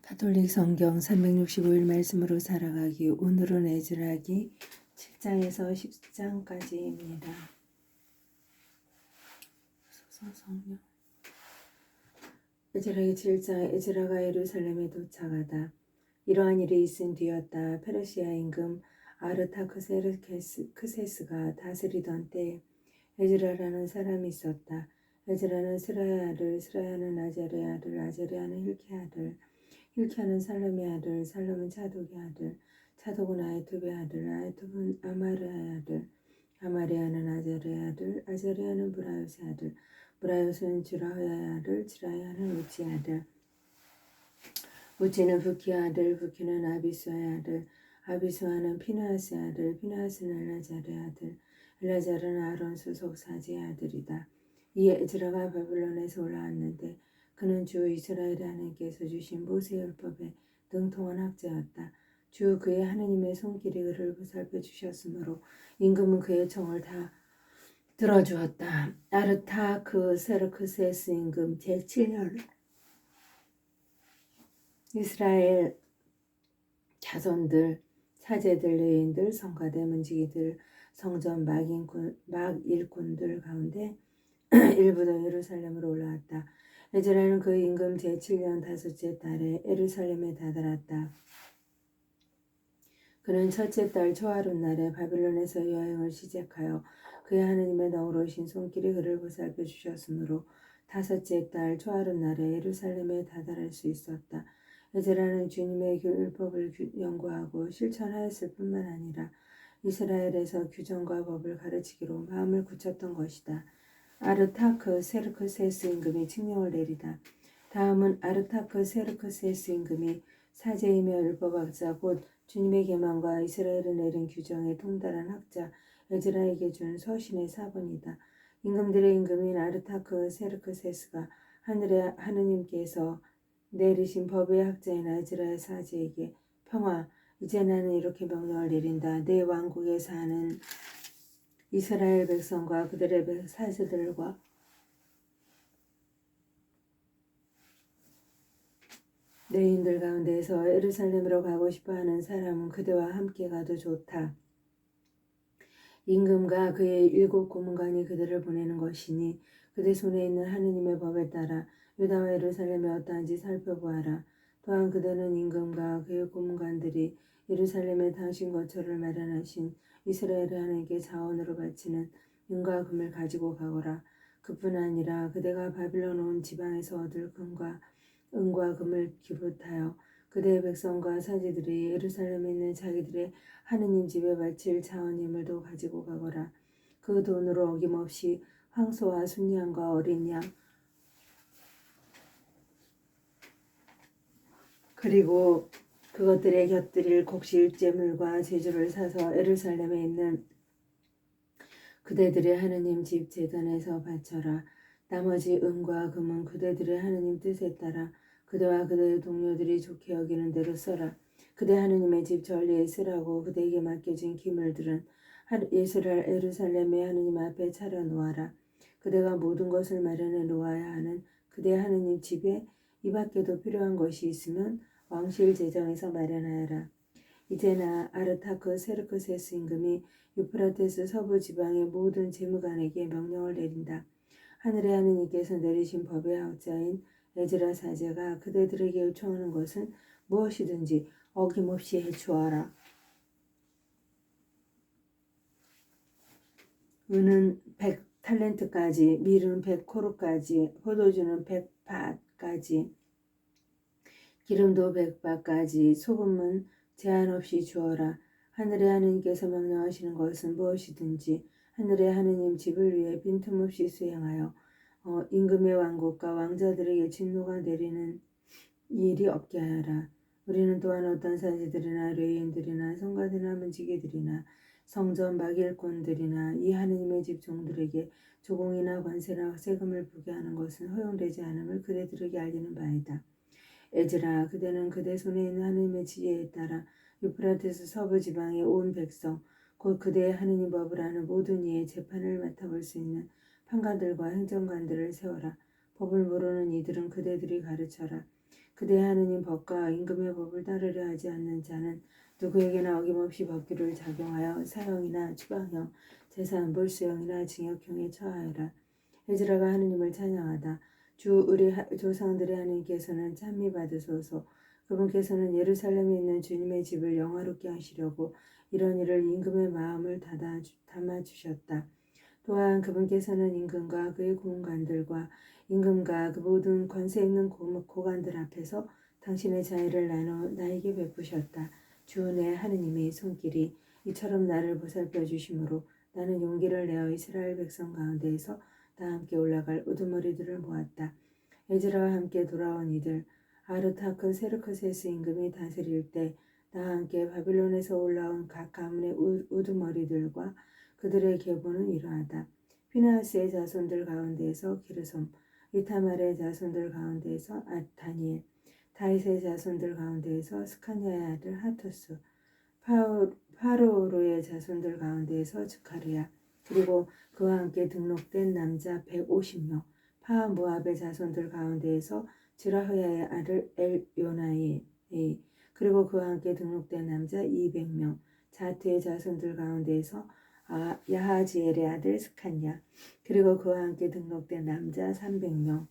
가톨릭 성경 365일 말씀으로 살아가기. 오늘은 에즈라기 7장에서 10장까지입니다. 성령 에즈라기 7장. 에즈라가 예루살렘에 도착하다. 이러한 일이 있은 뒤였다. 페르시아 임금 아르타크세스가 다스리던 때에 에즈라라는 사람이 있었다. 에즈라는 스라야 아들, 스라야는 아자랴 아들, 아자랴는 힐키야 아들, 힐키야는 살롬의 아들, 살롬은 차독의 아들, 차독은 아히톱의 아들, 아히톱은 아마르야의 아들, 아마리아는 아자랴의 아들, 아자랴는 브라요스의 아들, 브라요스는 지라야의 아들, 지라야는 우치의 아들, 우치는 부키의 아들, 부키는 아비수아의 아들, 아비수아는 피나하스의 아들, 피나하스는 엘라자르의 아들, 엘라자르는 아론 소속 사지의 아들이다. 이에 에즈라가 바빌론에서 올라왔는데 그는 주 이스라엘 하나님께서 주신 모세율법에 능통한 학자였다. 주 그의 하느님의 손길이 그를 보살펴 주셨으므로 임금은 그의 청을 다 들어주었다. 아르타크세르크세스 임금 제7년 이스라엘 자손들, 사제들, 레위인들, 성가대, 문지기들, 성전 막일꾼들 가운데 일부도 예루살렘으로 올라왔다. 에즈라는 그 임금 제7년 다섯째 달에 예루살렘에 다다랐다. 그는 첫째 달 초하룻 날에 바빌론에서 여행을 시작하여 그의 하느님의 너그러우신 손길이 그를 보살펴 주셨으므로 다섯째 달 초하룻 날에 예루살렘에 다다를 수 있었다. 에즈라는 주님의 율법을 연구하고 실천하였을 뿐만 아니라 이스라엘에서 규정과 법을 가르치기로 마음을 굳혔던 것이다. 아르타크세르크세스 임금이 칙령을 내리다. 다음은 아르타크세르크세스 임금이 사제이며 율법학자 곧 주님의 계명과 이스라엘을 내린 규정에 통달한 학자 에즈라에게 준 서신의 사본이다. 임금들의 임금인 아르타크세르크세스가 하늘의 하느님께서 내리신 법의 학자인 에즈라의 사제에게 평화, 이제 나는 이렇게 명령을 내린다. 내 왕국에 사는 이스라엘 백성과 그들의 사제들과 레위인들 가운데에서 예루살렘으로 가고 싶어하는 사람은 그대와 함께 가도 좋다. 임금과 그의 7 고문관이 그들을 보내는 것이니 그대 손에 있는 하느님의 법에 따라 유다와 예루살렘이 어떠한지 살펴보아라. 또한 그대는 임금과 그의 고문관들이 예루살렘에 당신 거처를 마련하신 이스라엘의 하나님께 자원으로 바치는 은과 금을 가지고 가거라. 그뿐 아니라 그대가 바빌론 온 지방에서 얻을 은과 금을 기부하여 그대의 백성과 사제들이 예루살렘에 있는 자기들의 하느님 집에 바칠 자원 예물도 가지고 가거라. 그 돈으로 어김없이 황소와 순양과 어린 양 그리고 그것들에 곁들일 곡식제물과 제주를 사서 예루살렘에 있는 그대들의 하느님 집 제단에서 바쳐라. 나머지 은과 금은 그대들의 하느님 뜻에 따라 그대와 그대의 동료들이 좋게 여기는 대로 써라. 그대 하느님의 집 전리에 쓰라고 그대에게 맡겨진 기물들은 예루살렘의 하느님 앞에 차려놓아라. 그대가 모든 것을 마련해 놓아야 하는 그대 하느님 집에 이 밖에도 필요한 것이 있으면 왕실 재정에서 마련하여라. 이제나 아르타크세르크세스 임금이 유프라테스 서부 지방의 모든 재무관에게 명령을 내린다. 하늘의 하느님께서 내리신 법의 학자인 에즈라 사제가 그대들에게 요청하는 것은 무엇이든지 어김없이 해주어라. 은은 100탈렌트까지, 밀은 100코르까지, 포도주는 100밭까지, 기름도 100밭까지, 소금은 제한 없이 주어라. 하늘의 하느님께서 명령하시는 것은 무엇이든지 하늘의 하느님 집을 위해 빈틈없이 수행하여 임금의 왕국과 왕자들에게 진노가 내리는 일이 없게 하여라. 우리는 또한 어떤 사제들이나 레위인들이나 성가대나 문지기들이나 성전 막일꾼들이나 이 하느님의 집 종들에게 조공이나 관세나 세금을 부게 하는 것은 허용되지 않음을 그대들에게 알리는 바이다. 에즈라, 그대는 그대 손에 있는 하느님의 지혜에 따라 유프라테스 서부 지방의 온 백성 곧 그대의 하느님 법을 아는 모든 이의 재판을 맡아볼 수 있는 판관들과 행정관들을 세워라. 법을 모르는 이들은 그대들이 가르쳐라. 그대 하느님 법과 임금의 법을 따르려 하지 않는 자는 누구에게나 어김없이 법규를 작용하여 사형이나 추방형, 재산 몰수형이나 징역형에 처하여라. 에즈라가 하느님을 찬양하다. 주 우리 조상들의 하느님께서는 찬미 받으소서. 그분께서는 예루살렘에 있는 주님의 집을 영화롭게 하시려고 이런 일을 임금의 마음을 담아주셨다. 또한 그분께서는 임금과 그의 고문관들과 임금과 그 모든 권세 있는 고관들 앞에서 당신의 자애를 나눠 나에게 베푸셨다. 주 내 하느님의 손길이 이처럼 나를 보살펴 주심으로 나는 용기를 내어 이스라엘 백성 가운데에서 다 함께 올라갈 우두머리들을 모았다. 에즈라와 함께 돌아온 이들, 아르타크 세르크세스 임금이 다스릴 때 다 함께 바빌론에서 올라온 각 가문의 우두머리들과 그들의 계보는 이러하다. 피나하스의 자손들 가운데에서 기르솜, 이타말의 자손들 가운데에서 다니엘, 다윗의 자손들 가운데에서 스카냐의 아들 하토스, 파로로의 자손들 가운데에서 즈카르야, 그리고 그와 함께 등록된 남자 150명, 모압의 자손들 가운데에서 지라흐야의 아들 엘요나이, 그리고 그와 함께 등록된 남자 200명, 자트의 자손들 가운데에서 야하지엘의 아들 스칸야, 그리고 그와 함께 등록된 남자 300명,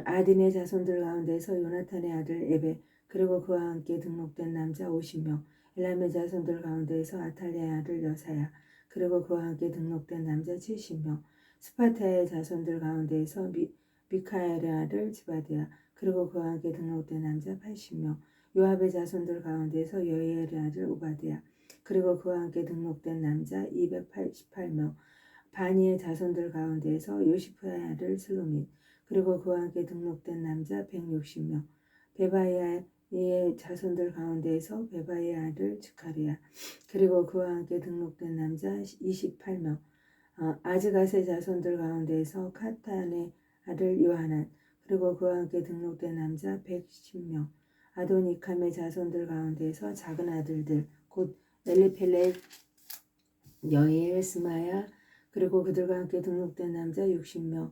아딘의 자손들 가운데서 요나탄의 아들 에베, 그리고 그와 함께 등록된 남자 50명, 엘람의 자손들 가운데서 아탈리아의 아들 여사야, 그리고 그와 함께 등록된 남자 70명, 스파타의 자손들 가운데서 미카엘의 아들 지바드야, 그리고 그와 함께 등록된 남자 80명, 요압의 자손들 가운데서 여이엘의 아들 오바드야, 그리고 그와 함께 등록된 남자 288명, 바니의 자손들 가운데서 요시프의 아들 슬로밋, 그리고 그와 함께 등록된 남자 160명, 베바이의 자손들 가운데에서 베바이의 아들 즈카리야, 그리고 그와 함께 등록된 남자 28명, 아즈갓의 자손들 가운데에서 카탄의 아들 요하난, 그리고 그와 함께 등록된 남자 110명, 아도니캄의 자손들 가운데에서 작은 아들들, 곧 엘리펠렛, 여이엘, 스마야, 그리고 그들과 함께 등록된 남자 60명,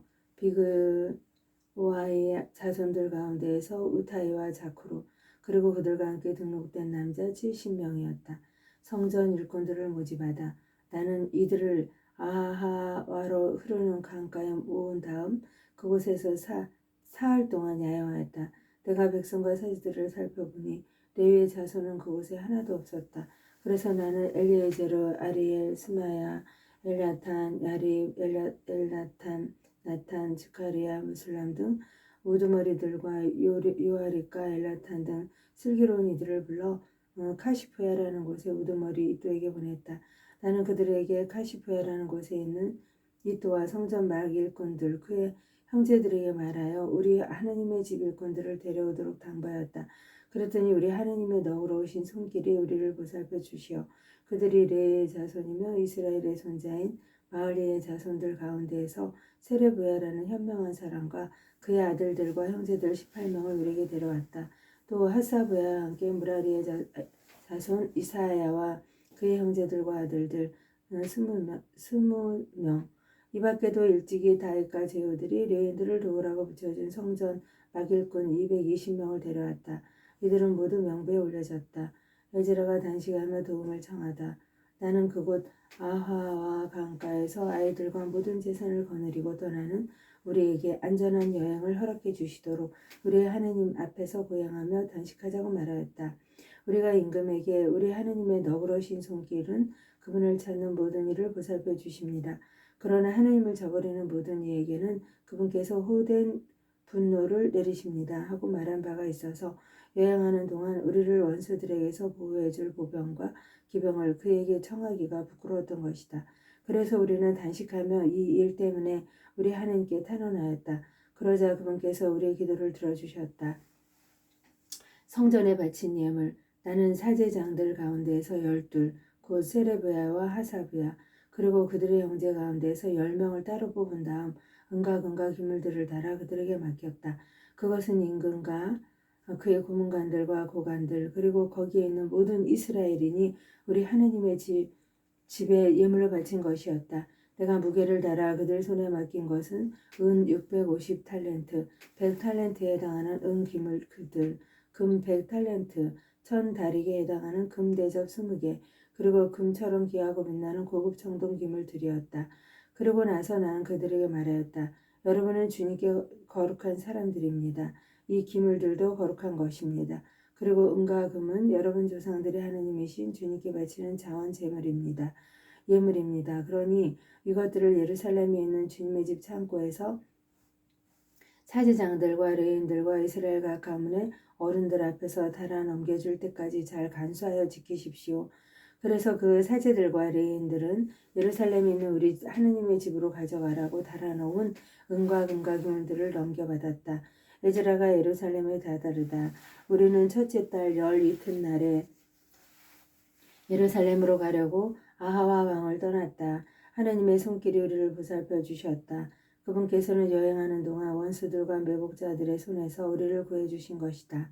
비그와의 자손들 가운데에서 우타이와 자쿠로, 그리고 그들과 함께 등록된 남자 70명이었다. 성전 일꾼들을 모집하다. 나는 이들을 아하와로 흐르는 강가에 모은 다음 그곳에서 사흘 동안 야영하였다. 내가 백성과 사지들을 살펴보니 레위의 자손은 그곳에 하나도 없었다. 그래서 나는 엘리에제르, 아리엘, 스마야, 엘나탄, 야립, 엘나탄, 나탄, 즈카리야, 무슬람 등 우두머리들과 요아립과 엘나탄 등 슬기로운 이들을 불러 카시프야라는 곳에 우두머리 이또에게 보냈다. 나는 그들에게 카시프야라는 곳에 있는 이또와 성전 막 일꾼들 그의 형제들에게 말하여 우리 하느님의 집 일꾼들을 데려오도록 당부하였다. 그랬더니 우리 하느님의 너그러우신 손길이 우리를 보살펴 주시어 그들이 레의 자손이며 이스라엘의 손자인 마을리의 자손들 가운데에서 세레브야라는 현명한 사람과 그의 아들들과 형제들 18명을 우리에게 데려왔다. 또 하사브야와 함께 무라리의 자손 이사야와 그의 형제들과 아들들 20명, 이 밖에도 일찍이 다윗과 제후들이 레인들을 도우라고 붙여준 성전 막일꾼 220명을 데려왔다. 이들은 모두 명부에 올려졌다. 에즈라가 단식하며 도움을 청하다. 나는 그곳 아하와 강가에서 아이들과 모든 재산을 거느리고 떠나는 우리에게 안전한 여행을 허락해 주시도록 우리의 하느님 앞에서 고행하며 단식하자고 말하였다. 우리가 임금에게 우리 하느님의 너그러우신 손길은 그분을 찾는 모든 일을 보살펴 주십니다. 그러나 하느님을 저버리는 모든 이에게는 그분께서 호된 분노를 내리십니다. 하고 말한 바가 있어서 여행하는 동안 우리를 원수들에게서 보호해줄 보병과 기병을 그에게 청하기가 부끄러웠던 것이다. 그래서 우리는 단식하며 이 일 때문에 우리 하느님께 탄원하였다. 그러자 그분께서 우리의 기도를 들어주셨다. 성전에 바친 예물, 나는 사제장들 가운데에서 12, 곧 세레브야와 하사브야, 그리고 그들의 형제 가운데서 10명을 따로 뽑은 다음 은과 기물들을 달아 그들에게 맡겼다. 그것은 임금과 그의 고문관들과 고관들 그리고 거기에 있는 모든 이스라엘인이 우리 하느님의 집에 예물을 바친 것이었다. 내가 무게를 달아 그들 손에 맡긴 것은 은 650탈렌트, 100탈렌트에 해당하는 은 기물 그들, 금 100탈렌트, 1000다릭에 해당하는 금 대접 20개, 그리고 금처럼 귀하고 빛나는 고급 청동 기물들이었다. 그러고 나서 나는 그들에게 말하였다. 여러분은 주님께 거룩한 사람들입니다. 이 기물들도 거룩한 것입니다. 그리고 은과 금은 여러분 조상들의 하느님이신 주님께 바치는 자원 제물입니다. 예물입니다. 그러니 이것들을 예루살렘에 있는 주님의 집 창고에서 사제장들과 레위인들과 이스라엘 각 가문의 어른들 앞에서 달아 넘겨줄 때까지 잘 간수하여 지키십시오. 그래서 그 사제들과 레위인들은 예루살렘에 있는 우리 하느님의 집으로 가져가라고 달아놓은 은과 금과 기물들을 넘겨받았다. 에즈라가 예루살렘에 다다르다. 우리는 첫째 달 열 이튿날에 예루살렘으로 가려고 아하와 왕을 떠났다. 하나님의 손길이 우리를 보살펴 주셨다. 그분께서는 여행하는 동안 원수들과 매복자들의 손에서 우리를 구해주신 것이다.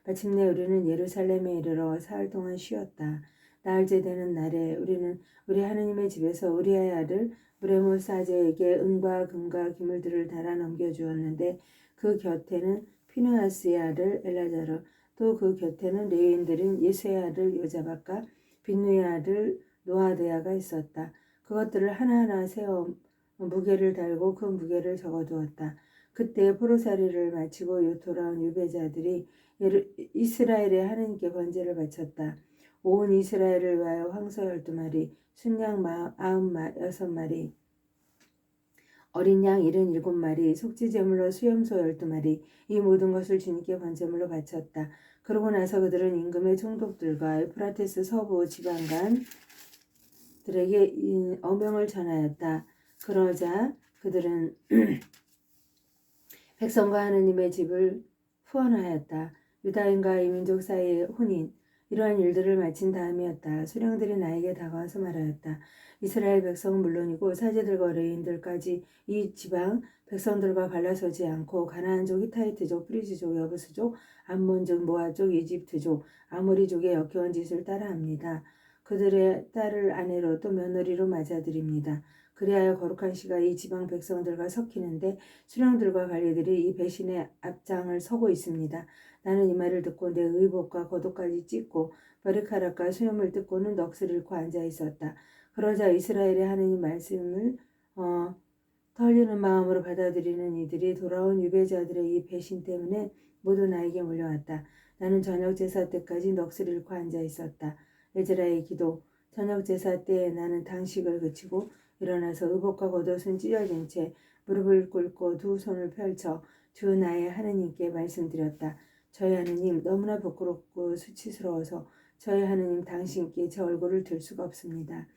마침내 우리는 예루살렘에 이르러 사흘 동안 쉬었다. 나흘째 되는 날에 우리는 우리 하느님의 집에서 우리의 아들 무레모사제에게 은과 금과 기물들을 달아 넘겨주었는데 그 곁에는 피느하스의 아들 엘라자르, 또 그 곁에는 레위인들인 예수의 아들 요자박과 빈누의 아들 노아데아가 있었다. 그것들을 하나하나 세워 무게를 달고 그 무게를 적어두었다. 그때 포로살이를 마치고 돌아온 유배자들이 이스라엘의 하느님께 번제를 바쳤다. 온 이스라엘을 위하여 황소 12마리, 순양 96마리, 어린 양 77마리, 속죄제물로 수염소 12마리, 이 모든 것을 주님께 번제물로 바쳤다. 그러고 나서 그들은 임금의 총독들과 에프라테스 서부 지방간들에게 어명을 전하였다. 그러자 그들은 백성과 하느님의 집을 후원하였다. 유다인과 이민족 사이의 혼인, 이러한 일들을 마친 다음이었다. 수령들이 나에게 다가와서 말하였다. 이스라엘 백성은 물론이고 사제들과 레위인들까지 이 지방 백성들과 갈라서지 않고 가나안족, 히타이트족, 프리즈족, 여부스족, 암몬족, 모아족, 이집트족, 아모리족의 역겨운 짓을 따라합니다. 그들의 딸을 아내로 또 며느리로 맞아들입니다. 그리하여 거룩한 씨가 이 지방 백성들과 섞이는데 수령들과 관리들이 이 배신의 앞장을 서고 있습니다. 나는 이 말을 듣고 내 의복과 겉옷까지 찢고 머리카락과 수염을 뜯고는 넋을 잃고 앉아 있었다. 그러자 이스라엘의 하느님 말씀을 떨리는 마음으로 받아들이는 이들이 돌아온 유배자들의 이 배신 때문에 모두 나에게 몰려왔다. 나는 저녁 제사 때까지 넋을 잃고 앉아 있었다. 에즈라의 기도. 저녁 제사 때에 나는 당식을 그치고 일어나서 의복과 겉옷은 찢어진 채 무릎을 꿇고 두 손을 펼쳐 주 나의 하느님께 말씀드렸다. 저희 하느님, 너무나 부끄럽고 수치스러워서 저희 하느님 당신께 제 얼굴을 들 수가 없습니다.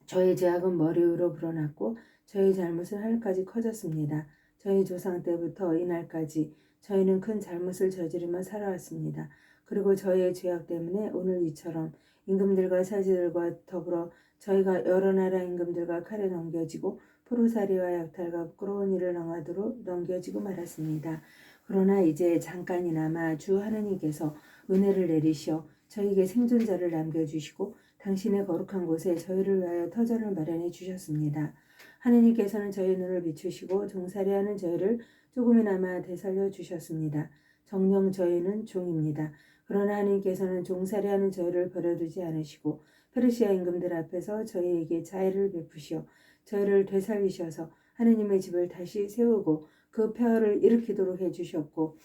저희 죄악은 머리 위로 불어났고 저희 잘못은 하늘까지 커졌습니다. 저희 조상 때부터 이날까지 저희는 큰 잘못을 저지르며 살아왔습니다. 그리고 저희의 죄악 때문에 오늘 이처럼 임금들과 사제들과 더불어 저희가 여러 나라 임금들과 칼에 넘겨지고 포로살이와 약탈과 부끄러운 일을 당하도록 넘겨지고 말았습니다. 그러나 이제 잠깐이나마 주 하느님께서 은혜를 내리시어 저희에게 생존자를 남겨주시고 당신의 거룩한 곳에 저희를 위하여 터전을 마련해 주셨습니다. 하느님께서는 저희 눈을 비추시고 종살이하는 저희를 조금이나마 되살려 주셨습니다. 정녕 저희는 종입니다. 그러나 하느님께서는 종살이하는 저희를 버려두지 않으시고 페르시아 임금들 앞에서 저희에게 자애를 베푸시어 저희를 되살리셔서 하느님의 집을 다시 세우고 그 폐허를 일으키도록 해주셨고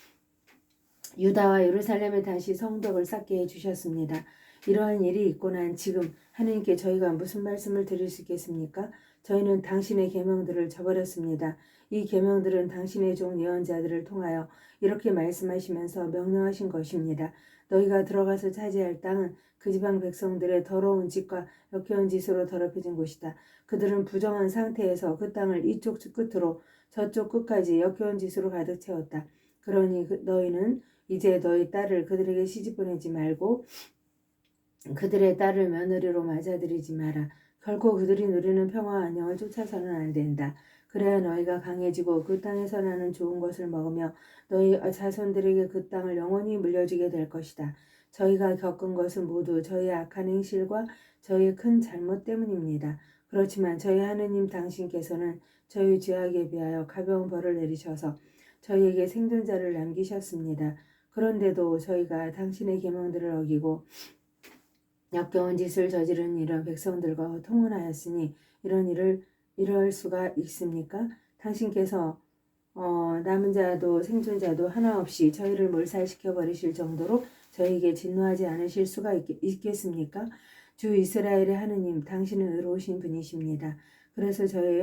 유다와 예루살렘에 다시 성덕을 쌓게 해주셨습니다. 이러한 일이 있고 난 지금 하느님께 저희가 무슨 말씀을 드릴 수 있겠습니까? 저희는 당신의 계명들을 저버렸습니다. 이 계명들은 당신의 종 예언자들을 통하여 이렇게 말씀하시면서 명령하신 것입니다. 너희가 들어가서 차지할 땅은 그 지방 백성들의 더러운 짓과 역겨운 짓으로 더럽혀진 곳이다. 그들은 부정한 상태에서 그 땅을 이쪽 끝으로 저쪽 끝까지 역겨운 짓으로 가득 채웠다. 그러니 너희는 이제 너희 딸을 그들에게 시집 보내지 말고 그들의 딸을 며느리로 맞아들이지 마라. 결코 그들이 누리는 평화와 안녕을 쫓아서는 안 된다. 그래야 너희가 강해지고 그 땅에서 나는 좋은 것을 먹으며 너희 자손들에게 그 땅을 영원히 물려주게 될 것이다. 저희가 겪은 것은 모두 저희의 악한 행실과 저희의 큰 잘못 때문입니다. 그렇지만 저희 하느님 당신께서는 저희 죄악에 비하여 가벼운 벌을 내리셔서 저희에게 생존자를 남기셨습니다. 그런데도 저희가 당신의 계명들을 어기고 역겨운 짓을 저지른 이런 백성들과 통혼하였으니 이럴 수가 있습니까? 당신께서 남은 자도 생존자도 하나 없이 저희를 몰살시켜 버리실 정도로 저희에게 진노하지 않으실 수가 있겠습니까? 주 이스라엘의 하느님, 당신은 의로우신 분이십니다. 그래서 저희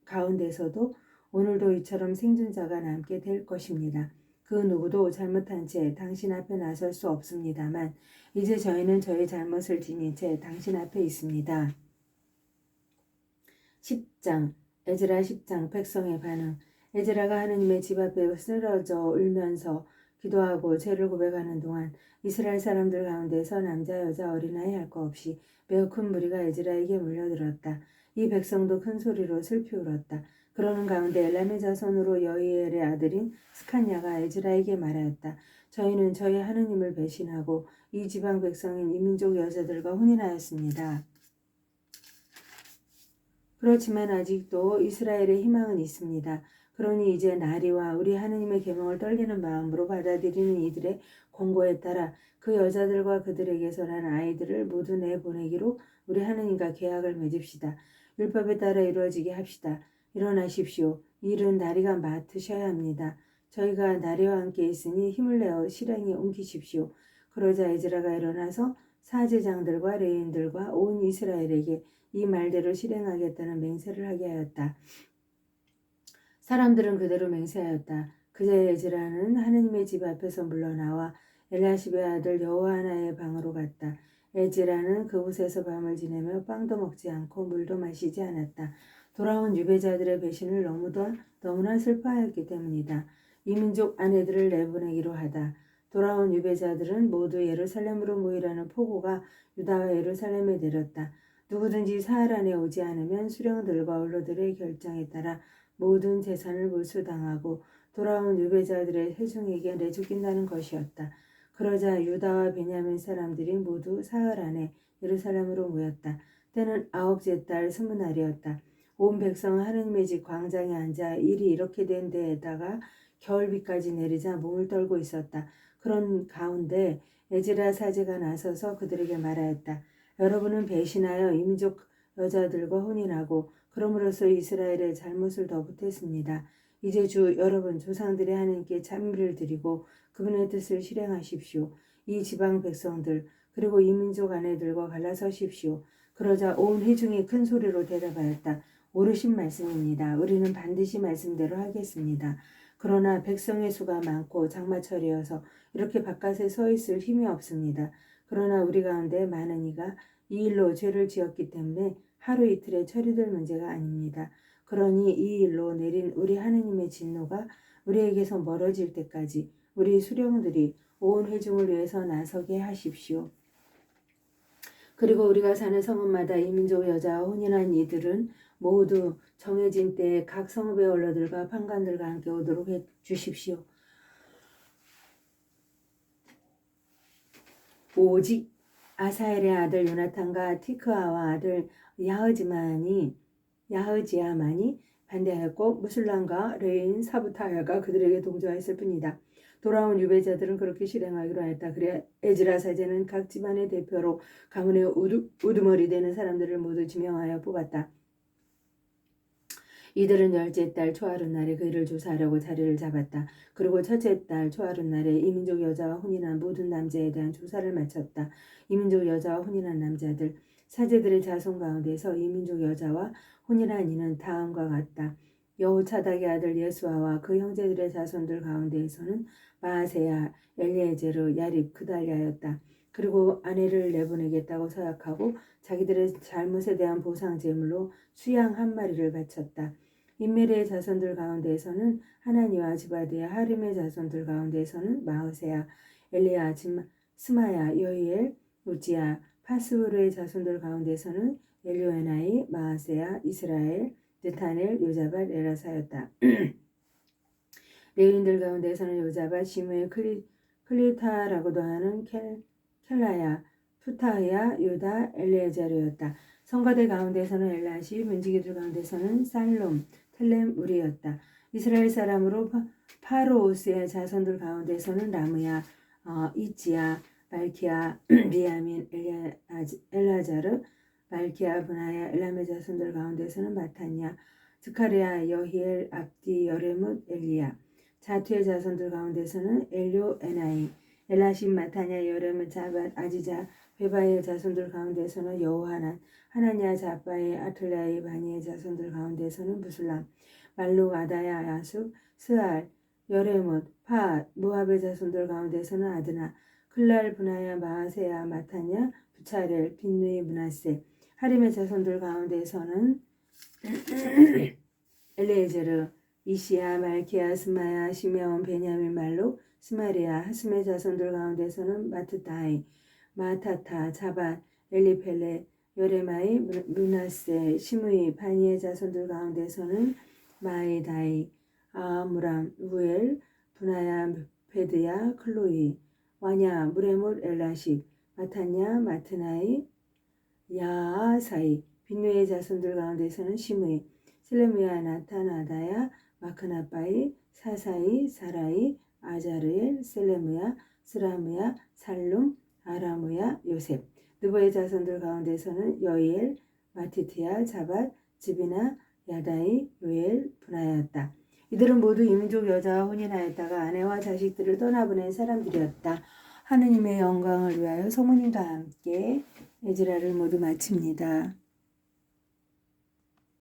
가운데서도 오늘도 이처럼 생존자가 남게 될 것입니다. 그 누구도 잘못한 채 당신 앞에 나설 수 없습니다만 이제 저희는 저희 잘못을 지닌 채 당신 앞에 있습니다. 10장 에즈라 10장 백성의 반응. 에즈라가 하느님의 집 앞에 쓰러져 울면서 기도하고 죄를 고백하는 동안 이스라엘 사람들 가운데서 남자 여자 어린아이 할 것 없이 매우 큰 무리가 에즈라에게 몰려들었다. 이 백성도 큰 소리로 슬피 울었다. 그러는 가운데 엘람의 자손으로 여이엘의 아들인 스칸야가 에즈라에게 말하였다. 저희는 저희 하느님을 배신하고 이 지방 백성인 이민족 여자들과 혼인하였습니다. 그렇지만 아직도 이스라엘의 희망은 있습니다. 그러니 이제 나리와 우리 하느님의 계명을 떨리는 마음으로 받아들이는 이들의 권고에 따라 그 여자들과 그들에게서 난 아이들을 모두 내보내기로 우리 하느님과 계약을 맺읍시다. 율법에 따라 이루어지게 합시다. 일어나십시오. 이 일은 나리가 맡으셔야 합니다. 저희가 나리와 함께 있으니 힘을 내어 실행에 옮기십시오. 그러자 에즈라가 일어나서 사제장들과 레인들과 온 이스라엘에게 이 말대로 실행하겠다는 맹세를 하게 하였다. 사람들은 그대로 맹세하였다. 그제 에즈라는 하느님의 집 앞에서 물러나와 엘야십의 아들 여호하나의 방으로 갔다. 에즈라는 그곳에서 밤을 지내며 빵도 먹지 않고 물도 마시지 않았다. 돌아온 유배자들의 배신을 너무나 슬퍼하였기 때문이다. 이민족 아내들을 내보내기로 하다. 돌아온 유배자들은 모두 예루살렘으로 모이라는 포고가 유다와 예루살렘에 내렸다. 누구든지 사흘 안에 오지 않으면 수령들과 원로들의 결정에 따라 모든 재산을 몰수당하고 돌아온 유배자들의 회중에게 내쫓긴다는 것이었다. 그러자 유다와 베냐민 사람들이 모두 사흘 안에 예루살렘으로 모였다. 때는 아홉째 달 20날이었다. 온 백성은 하느님의 집 광장에 앉아 일이 이렇게 된 데에다가 겨울비까지 내리자 몸을 떨고 있었다. 그런 가운데 에즈라 사제가 나서서 그들에게 말하였다. 여러분은 배신하여 이민족 여자들과 혼인하고 그럼으로써 이스라엘의 잘못을 더 보탰습니다. 이제 주 여러분 조상들의 하나님께 찬미를 드리고 그분의 뜻을 실행하십시오. 이 지방 백성들 그리고 이민족 아내들과 갈라서십시오. 그러자 온 회중이 큰 소리로 대답하였다. 옳으신 말씀입니다. 우리는 반드시 말씀대로 하겠습니다. 그러나 백성의 수가 많고 장마철이어서 이렇게 바깥에 서 있을 힘이 없습니다. 그러나 우리 가운데 많은 이가 이 일로 죄를 지었기 때문에 하루 이틀에 처리될 문제가 아닙니다. 그러니 이 일로 내린 우리 하느님의 진노가 우리에게서 멀어질 때까지 우리 수령들이 온 회중을 위해서 나서게 하십시오. 그리고 우리가 사는 성읍마다 이민족 여자와 혼인한 이들은 모두 정해진 때에 각 성읍의 원로들과 판관들과 함께 오도록 해주십시오. 오직 아사엘의 아들 요나탄과 티크아와 아들 야흐지야만이 반대하였고 무술람과 레인 사부타야가 그들에게 동조하였을 뿐이다. 돌아온 유배자들은 그렇게 실행하기로 하였다. 그래 에즈라 사제는 각 집안의 대표로 가문의 우두머리 되는 사람들을 모두 지명하여 뽑았다. 이들은 열째 달 초하룻날에 그 일을 조사하려고 자리를 잡았다. 그리고 첫째 달 초하룻날에 이민족 여자와 혼인한 모든 남자에 대한 조사를 마쳤다. 이민족 여자와 혼인한 남자들, 사제들의 자손 가운데서 이민족 여자와 혼인한 이는 다음과 같다. 여호차닥의 아들 예수아와 그 형제들의 자손들 가운데에서는 마아세야, 엘리에제르, 야립, 그달랴였다. 그리고 아내를 내보내겠다고 서약하고 자기들의 잘못에 대한 보상 제물로 수양 한 마리를 바쳤다. 임메리의 자손들 가운데에서는 하나니와 지바디아, 하림의 자손들 가운데에서는 마으세야, 엘리야, 스마야, 여이엘, 우지야, 파스후르의 자손들 가운데서는 엘리오에나이, 마아세야, 이스라엘, 느타넬, 요자발, 에라사였다. 레위인들 가운데서는 요자발, 시므엘, 클리타라고도 하는 켈라야, 푸타흐야, 유다, 엘리에제르였다. 성가대 가운데서는 엘라시, 문지기들 가운데서는 살롬, 텔렘, 우리였다. 이스라엘 사람으로 파로스의 자손들 가운데서는 라무야, 이지야, 말키야, 미야민, 엘라자르, 말키야, 분하야, 엘람의 자손들 가운데서는 마탄야, 스카리야, 여히엘, 압디, 여레뭇, 엘리야. 자투의 자손들 가운데서는 엘료, 에나이, 엘라심, 마타냐, 여레뭇, 자밧, 아지자, 베바의 자손들 가운데서는 여호하난, 하나냐, 자바의, 아틀라의, 바니의 자손들 가운데서는 무술람, 말룩, 아다야, 야숙, 스알, 여레뭇, 팟, 모압의 자손들 가운데서는 아드나, 클랄, 분하야, 마아세야, 마타냐, 부차렐, 빈누이, 문하세. 하림의 자손들 가운데서는 엘레제르, 이시야, 말키야, 스마야, 시메온, 베냐민, 말록, 스마리아. 하스메 자손들 가운데서는 마트타이, 마타타, 자밧, 엘리펠레, 요레마이, 문하세, 시므이. 바니의 자손들 가운데서는 마이다이, 아무람, 우엘, 분하야, 베드야, 클로이, 와냐, 무레못, 엘라십, 마타냐, 마트나이, 야사이. 빈누의 자손들 가운데서는 시므이, 슬레무야, 나탄, 아다야, 마크나바이, 사사이, 사라이, 아자르엘, 셀레무야, 스라무야, 살룸, 아라무야, 요셉. 느보의 자손들 가운데서는 여이엘, 마티티야, 자밧, 지비나, 야다이, 요엘, 분하였다. 이들은 모두 이민족 여자와 혼인하였다가 아내와 자식들을 떠나보낸 사람들이었다. 하느님의 영광을 위하여 성모님과 함께 에즈라를 모두 마칩니다.